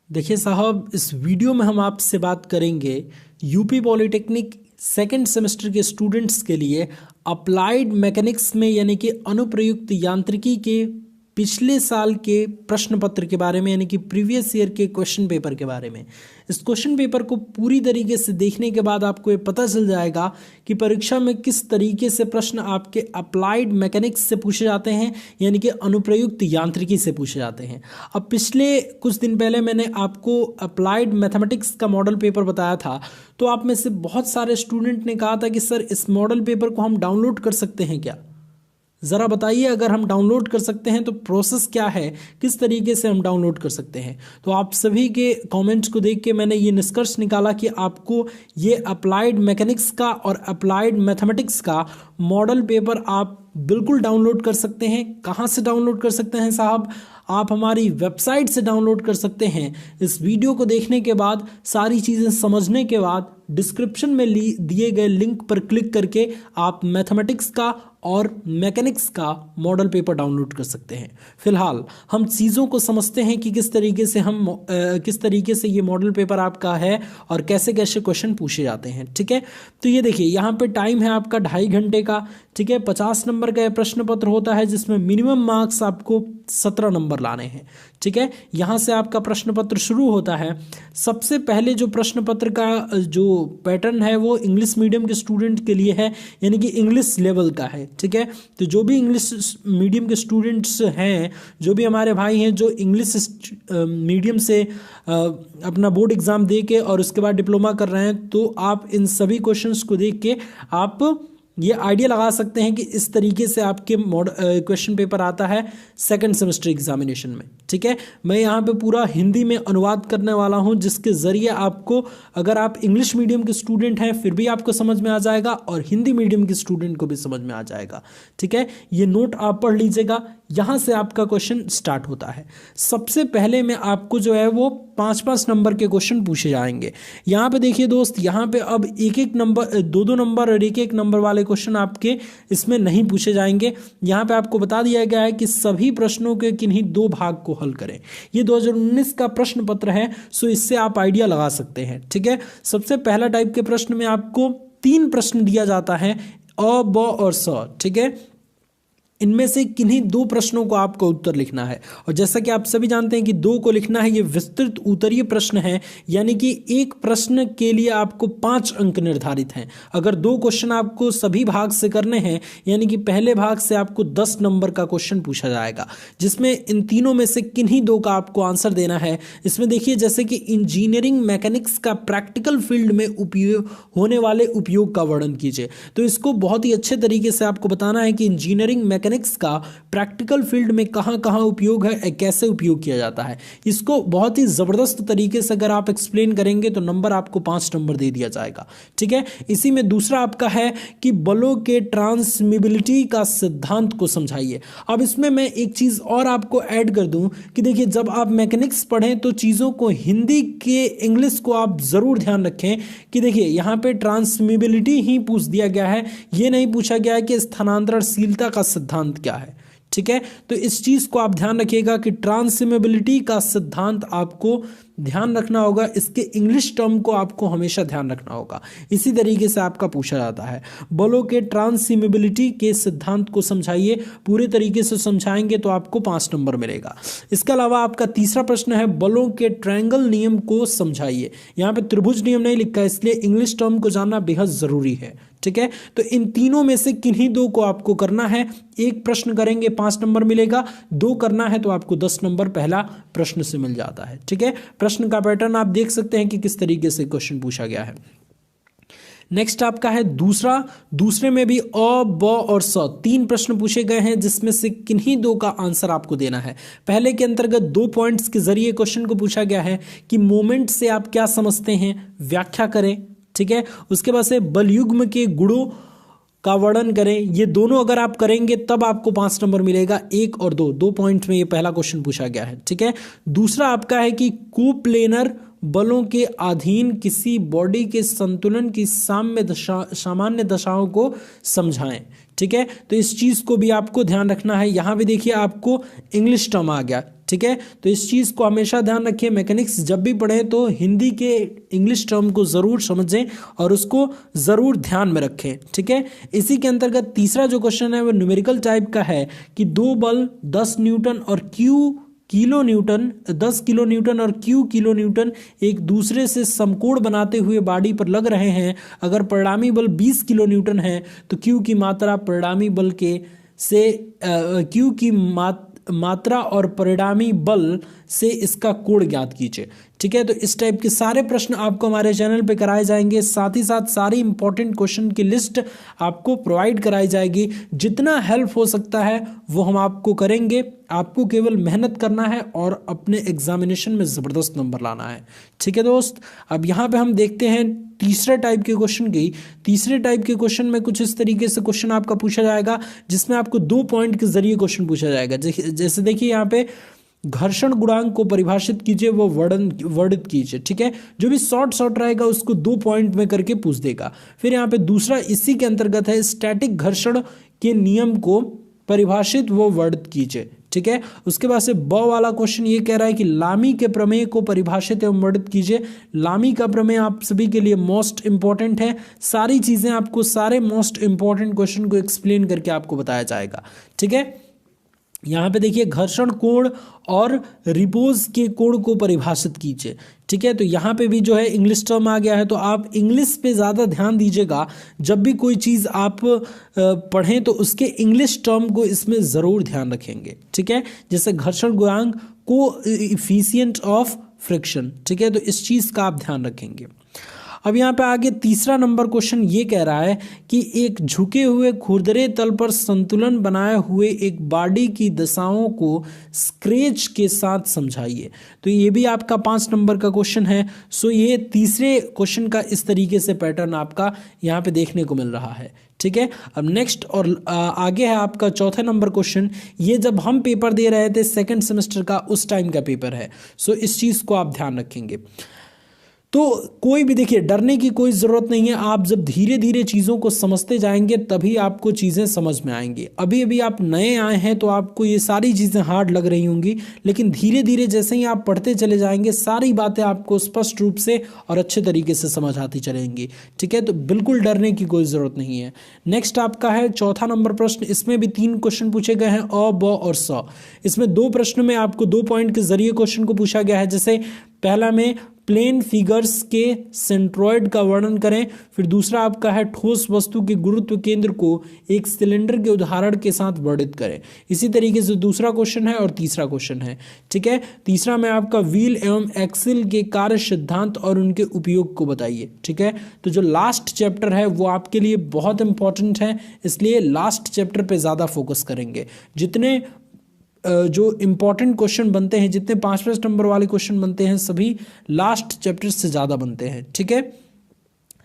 देखिए साहब, इस वीडियो में हम आपसे बात करेंगे यूपी पॉलिटेक्निक सेकेंड सेमेस्टर के स्टूडेंट्स के लिए अप्लाइड मैकेनिक्स में यानी कि अनुप्रयुक्त यांत्रिकी के पिछले साल के प्रश्न पत्र के बारे में, यानी कि प्रीवियस ईयर के क्वेश्चन पेपर के बारे में। इस क्वेश्चन पेपर को पूरी तरीके से देखने के बाद आपको ये पता चल जाएगा कि परीक्षा में किस तरीके से प्रश्न आपके अप्लाइड मैकेनिक्स से पूछे जाते हैं, यानी कि अनुप्रयुक्त यांत्रिकी से पूछे जाते हैं। अब पिछले कुछ दिन पहले मैंने आपको अप्लाइड मैथमेटिक्स का मॉडल पेपर बताया था, तो आप में से बहुत सारे स्टूडेंट ने कहा था कि सर इस मॉडल पेपर को हम डाउनलोड कर सकते हैं क्या? ज़रा बताइए, अगर हम डाउनलोड कर सकते हैं तो प्रोसेस क्या है, किस तरीके से हम डाउनलोड कर सकते हैं। तो आप सभी के कमेंट्स को देख के मैंने ये निष्कर्ष निकाला कि आपको ये अप्लाइड मैकेनिक्स का और अप्लाइड मैथमेटिक्स का मॉडल पेपर आप बिल्कुल डाउनलोड कर सकते हैं। कहाँ से डाउनलोड कर सकते हैं साहब? आप हमारी वेबसाइट से डाउनलोड कर सकते हैं। इस वीडियो को देखने के बाद, सारी चीज़ें समझने के बाद, डिस्क्रिप्शन में दिए गए लिंक पर क्लिक करके आप मैथमेटिक्स का और मैकेनिक्स का मॉडल पेपर डाउनलोड कर सकते हैं। फिलहाल हम चीज़ों को समझते हैं कि किस तरीके से ये मॉडल पेपर आपका है और कैसे कैसे क्वेश्चन पूछे जाते हैं। ठीक है, तो ये देखिए, यहाँ पे टाइम है आपका 2.5 घंटे का। ठीक है, 50 नंबर का प्रश्न पत्र होता है जिसमें मिनिमम मार्क्स आपको 17 नंबर लाने हैं। ठीक है, यहाँ से आपका प्रश्न पत्र शुरू होता है। सबसे पहले जो प्रश्न पत्र का जो पैटर्न है वो इंग्लिश मीडियम के स्टूडेंट के लिए है, यानी कि इंग्लिश लेवल का है। ठीक है, तो जो भी इंग्लिश मीडियम के स्टूडेंट्स हैं, जो भी हमारे भाई हैं जो इंग्लिश मीडियम से अपना बोर्ड एग्ज़ाम दे के और उसके बाद डिप्लोमा कर रहे हैं, तो आप इन सभी क्वेश्चंस को देख के आप ये आइडिया लगा सकते हैं कि इस तरीके से आपके क्वेश्चन पेपर आता है सेकंड सेमेस्टर एग्जामिनेशन में। ठीक है, मैं यहाँ पे पूरा हिंदी में अनुवाद करने वाला हूँ, जिसके ज़रिए आपको, अगर आप इंग्लिश मीडियम के स्टूडेंट हैं फिर भी आपको समझ में आ जाएगा और हिंदी मीडियम के स्टूडेंट को भी समझ में आ जाएगा। ठीक है, ये नोट आप पढ़ लीजिएगा। यहाँ से आपका क्वेश्चन स्टार्ट होता है। सबसे पहले में आपको जो है वो 5-5 नंबर के क्वेश्चन पूछे जाएंगे। यहाँ पे देखिए दोस्त, यहाँ पे अब 1-1 नंबर, 2-2 नंबर और 1-1 नंबर वाले क्वेश्चन आपके इसमें नहीं पूछे जाएंगे। यहाँ पे आपको बता दिया गया है कि सभी प्रश्नों के किन्हीं 2 भाग को हल करें। ये 2019 का प्रश्न पत्र है, सो इससे आप आइडिया लगा सकते हैं। ठीक है, सबसे पहला टाइप के प्रश्न में आपको 3 प्रश्न दिया जाता है, अ, ब और स। ठीक है, इनमें से किन्हीं 2 प्रश्नों को आपको उत्तर लिखना है, और जैसा कि आप सभी जानते हैं कि 2 को लिखना है। ये विस्तृत उत्तरीय प्रश्न है, यानी कि एक प्रश्न के लिए आपको 5 अंक निर्धारित हैं। अगर 2 क्वेश्चन आपको सभी भाग से करने हैं, यानी कि पहले भाग से आपको 10 नंबर का क्वेश्चन पूछा जाएगा, जिसमें इन तीनों में से किन्हीं 2 का आपको आंसर देना है। इसमें देखिए, जैसे कि इंजीनियरिंग मैकेनिक्स का प्रैक्टिकल फील्ड में उपयोग होने वाले उपयोग का वर्णन कीजिए। तो इसको बहुत ही अच्छे तरीके से आपको बताना है कि इंजीनियरिंग मैकेनिक्स का प्रैक्टिकल फील्ड में कहां कहां उपयोग है, कैसे उपयोग किया जाता है। इसको बहुत ही जबरदस्त तरीके से अगर आप एक्सप्लेन करेंगे तो नंबर आपको 5 नंबर दे दिया जाएगा। ठीक है, इसी में दूसरा आपका है कि बलों के ट्रांसमिबिलिटी का सिद्धांत को समझाइए। अब इसमें मैं एक चीज और आपको ऐड कर दूं कि देखिए, जब आप मैकेनिक्स पढ़ें तो चीजों को हिंदी के इंग्लिश को आप जरूर ध्यान रखें कि देखिए, यहाँ पे ट्रांसमिबिलिटी ही पूछ दिया गया है, ये नहीं पूछा गया है कि स्थानांतरणशीलता का सिद्धांत क्या है। ठीक है, तो इस चीज को आप ध्यान रखिएगा कि ट्रांसमिबिलिटी का सिद्धांत आपको ध्यान रखना होगा, इसके इंग्लिश टर्म को आपको हमेशा ध्यान रखना होगा। इसी तरीके से आपका पूछा जाता है, बलों के ट्रांसमिबिलिटी के सिद्धांत को समझाइए। पूरे तरीके से समझाएंगे तो आपको 5 नंबर मिलेगा। इसके अलावा आपका तीसरा प्रश्न है, बलों के ट्रायंगल नियम को समझाइए। यहाँ पे त्रिभुज नियम नहीं लिखा है, इसलिए इंग्लिश टर्म को जानना बेहद जरूरी है। ठीक है, तो इन तीनों में से किन्हीं 2 को आपको करना है। एक प्रश्न करेंगे 5 नंबर मिलेगा, 2 करना है तो आपको 10 नंबर पहला प्रश्न से मिल जाता है। ठीक है, प्रश्न का पैटर्न आप देख सकते हैं कि किस तरीके से क्वेश्चन पूछा गया है। नेक्स्ट आपका है दूसरे में भी अ, ब और स 3 प्रश्न पूछे गए हैं, जिसमें से किन्हीं 2 का आंसर आपको देना है। पहले के अंतर्गत 2 पॉइंट्स के जरिए क्वेश्चन को पूछा गया है कि मोमेंट से आप क्या समझते हैं, व्याख्या करें। ठीक है, उसके बाद से बलयुग्म के गुणों का वर्णन करें। ये दोनों अगर आप करेंगे तब आपको 5 नंबर मिलेगा। 1 और 2 पॉइंट में ये पहला क्वेश्चन पूछा गया है। ठीक है, दूसरा आपका है कि कोप्लेनर बलों के अधीन किसी बॉडी के संतुलन की सामान्य दशाओं को समझाएं। ठीक है, तो इस चीज को भी आपको ध्यान रखना है। यहां भी देखिए आपको इंग्लिश टर्म आ गया। ठीक है, तो इस चीज को हमेशा ध्यान रखिए, मैकेनिक्स जब भी पढ़ें तो हिंदी के इंग्लिश टर्म को जरूर समझें और उसको जरूर ध्यान में रखें। ठीक है, इसी के अंतर्गत तीसरा जो क्वेश्चन है वो न्यूमेरिकल टाइप का है कि दो बल 10 न्यूटन और Q kilo Newton 10 kilo Newton और Q किलो न्यूटन एक दूसरे से समकोण बनाते हुए बॉडी पर लग रहे हैं। अगर परिणामी बल 20 किलो न्यूटन है तो Q की मात्रा परिणामी बल के से Q की मात्रा और परिणामी बल से इसका कोण ज्ञात कीजिए। ठीक है, तो इस टाइप के सारे प्रश्न आपको हमारे चैनल पे कराए जाएंगे, साथ ही साथ सारी इंपॉर्टेंट क्वेश्चन की लिस्ट आपको प्रोवाइड कराई जाएगी। जितना हेल्प हो सकता है वो हम आपको करेंगे। आपको केवल मेहनत करना है और अपने एग्जामिनेशन में ज़बरदस्त नंबर लाना है। ठीक है दोस्त, अब यहाँ पे हम देखते हैं तीसरे टाइप के क्वेश्चन की। तीसरे टाइप के क्वेश्चन में कुछ इस तरीके से क्वेश्चन आपका पूछा जाएगा जिसमें आपको 2 पॉइंट के जरिए क्वेश्चन पूछा जाएगा। जैसे देखिए यहाँ पे घर्षण गुणांक को परिभाषित कीजिए, वो वर्णित कीजिए। ठीक है, जो भी शॉर्ट रहेगा उसको 2 पॉइंट में करके पूछ देगा। फिर यहाँ पे दूसरा इसी के अंतर्गत है स्टैटिक घर्षण के नियम को परिभाषित वो वर्णित कीजिए। ठीक है, उसके बाद से ब वाला क्वेश्चन ये कह रहा है कि लामी के प्रमेय को परिभाषित एवं वर्णित कीजिए। लामी का प्रमेय आप सभी के लिए मोस्ट इंपॉर्टेंट है। सारी चीजें आपको सारे मोस्ट इंपॉर्टेंट क्वेश्चन को एक्सप्लेन करके आपको बताया जाएगा। ठीक है, यहाँ पे देखिए घर्षण कोण और रिपोज के कोण को परिभाषित कीजिए। ठीक है, तो यहाँ पे भी जो है इंग्लिश टर्म आ गया है, तो आप इंग्लिश पे ज़्यादा ध्यान दीजिएगा। जब भी कोई चीज़ आप पढ़ें तो उसके इंग्लिश टर्म को इसमें ज़रूर ध्यान रखेंगे। ठीक है, जैसे घर्षण गुणांक को इफिशिएंट ऑफ फ्रिक्शन। ठीक है, तो इस चीज़ का आप ध्यान रखेंगे। अब यहाँ पे आगे तीसरा नंबर क्वेश्चन ये कह रहा है कि एक झुके हुए खुरदरे तल पर संतुलन बनाए हुए एक बॉडी की दशाओं को स्केच के साथ समझाइए। तो ये भी आपका 5 नंबर का क्वेश्चन है। सो ये तीसरे क्वेश्चन का इस तरीके से पैटर्न आपका यहाँ पे देखने को मिल रहा है। ठीक है, अब नेक्स्ट और आगे है आपका चौथा नंबर क्वेश्चन। ये जब हम पेपर दे रहे थे सेकेंड सेमेस्टर का उस टाइम का पेपर है। सो इस चीज़ को आप ध्यान रखेंगे। तो कोई भी देखिए डरने की कोई ज़रूरत नहीं है। आप जब धीरे धीरे चीज़ों को समझते जाएंगे तभी आपको चीज़ें समझ में आएंगी। अभी अभी आप नए आए हैं तो आपको ये सारी चीज़ें हार्ड लग रही होंगी, लेकिन धीरे धीरे जैसे ही आप पढ़ते चले जाएंगे सारी बातें आपको स्पष्ट रूप से और अच्छे तरीके से समझ आती चलेंगी। ठीक है, तो बिल्कुल डरने की कोई ज़रूरत नहीं है। नेक्स्ट आपका है चौथा नंबर प्रश्न। इसमें भी 3 क्वेश्चन पूछे गए हैं, अ, ब और स। इसमें 2 प्रश्न में आपको 2 पॉइंट के जरिए क्वेश्चन को पूछा गया है। जैसे पहला में प्लेन फिगर्स के सेंट्रॉइड का वर्णन करें। फिर दूसरा आपका है ठोस वस्तु के गुरुत्व केंद्र को एक सिलेंडर के उदाहरण के साथ वर्णित करें। इसी तरीके से दूसरा क्वेश्चन है और तीसरा क्वेश्चन है। ठीक है, तीसरा में आपका व्हील एवं एक्सिल के कार्य सिद्धांत और उनके उपयोग को बताइए। ठीक है, तो जो लास्ट चैप्टर है वो आपके लिए बहुत इंपॉर्टेंट है, इसलिए लास्ट चैप्टर पे ज़्यादा फोकस करेंगे। जितने जो इम्पॉर्टेंट क्वेश्चन बनते हैं, जितने 5 नंबर वाले क्वेश्चन बनते हैं, सभी लास्ट चैप्टर से ज़्यादा बनते हैं। ठीक है,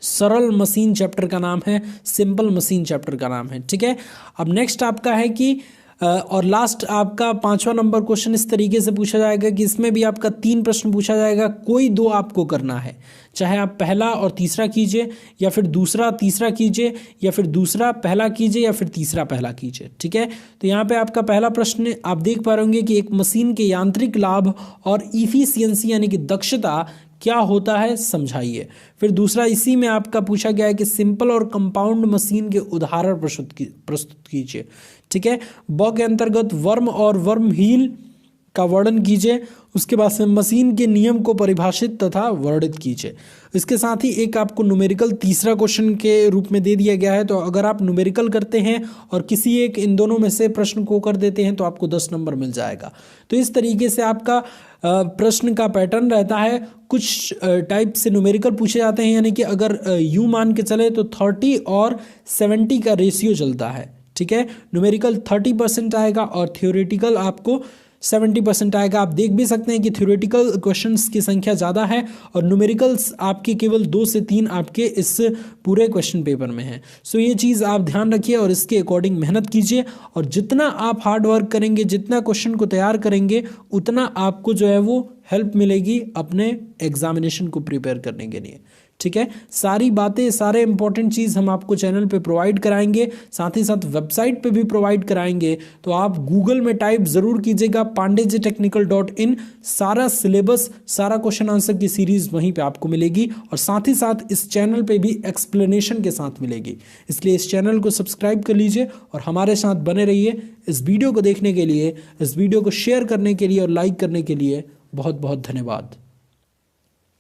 सरल मशीन चैप्टर का नाम है, सिंपल मशीन चैप्टर का नाम है। ठीक है, अब नेक्स्ट आपका है कि और लास्ट आपका 5वां नंबर क्वेश्चन इस तरीके से पूछा जाएगा कि इसमें भी आपका 3 प्रश्न पूछा जाएगा, कोई 2 आपको करना है। चाहे आप पहला और तीसरा कीजिए, या फिर दूसरा तीसरा कीजिए, या फिर दूसरा पहला कीजिए, या फिर तीसरा पहला कीजिए। ठीक है, तो यहाँ पे आपका पहला प्रश्न आप देख पा रहे होंगे कि एक मशीन के यांत्रिक लाभ और इफिशियंसी यानी कि दक्षता क्या होता है समझाइए। फिर दूसरा इसी में आपका पूछा गया है कि सिंपल और कंपाउंड मशीन के उदाहरण प्रस्तुत कीजिए। ठीक है, ब के अंतर्गत वर्म और वर्म व्हील का वर्णन कीजिए। उसके बाद से मशीन के नियम को परिभाषित तथा वर्णित कीजिए। इसके साथ ही एक आपको न्यूमेरिकल तीसरा क्वेश्चन के रूप में दे दिया गया है। तो अगर आप न्यूमेरिकल करते हैं और किसी एक इन दोनों में से प्रश्न को कर देते हैं तो आपको 10 नंबर मिल जाएगा। तो इस तरीके से आपका प्रश्न का पैटर्न रहता है। कुछ टाइप से न्यूमेरिकल पूछे जाते हैं, यानी कि अगर यूँ मान के चले तो 30 और 70 का रेशियो चलता है। ठीक है, न्यूमेरिकल 30% आएगा और थ्योरेटिकल आपको 70% आएगा। आप देख भी सकते हैं कि थ्योरेटिकल क्वेश्चंस की संख्या ज़्यादा है और न्यूमेरिकल्स आपके केवल 2 से 3 आपके इस पूरे क्वेश्चन पेपर में है। सो ये चीज़ आप ध्यान रखिए और इसके अकॉर्डिंग मेहनत कीजिए। और जितना आप हार्ड वर्क करेंगे, जितना क्वेश्चन को तैयार करेंगे, उतना आपको जो है वो हेल्प मिलेगी अपने एग्जामिनेशन को प्रिपेयर करने के लिए। ठीक है, सारी बातें, सारे इंपॉर्टेंट चीज़ हम आपको चैनल पे प्रोवाइड कराएंगे, साथ ही साथ वेबसाइट पे भी प्रोवाइड कराएंगे। तो आप गूगल में टाइप ज़रूर कीजिएगा pandeyjitechnical.in, सारा सिलेबस, सारा क्वेश्चन आंसर की सीरीज़ वहीं पे आपको मिलेगी और साथ ही साथ इस चैनल पे भी एक्सप्लेनेशन के साथ मिलेगी। इसलिए इस चैनल को सब्सक्राइब कर लीजिए और हमारे साथ बने रहिए। इस वीडियो को देखने के लिए, इस वीडियो को शेयर करने के लिए और लाइक करने के लिए बहुत बहुत धन्यवाद।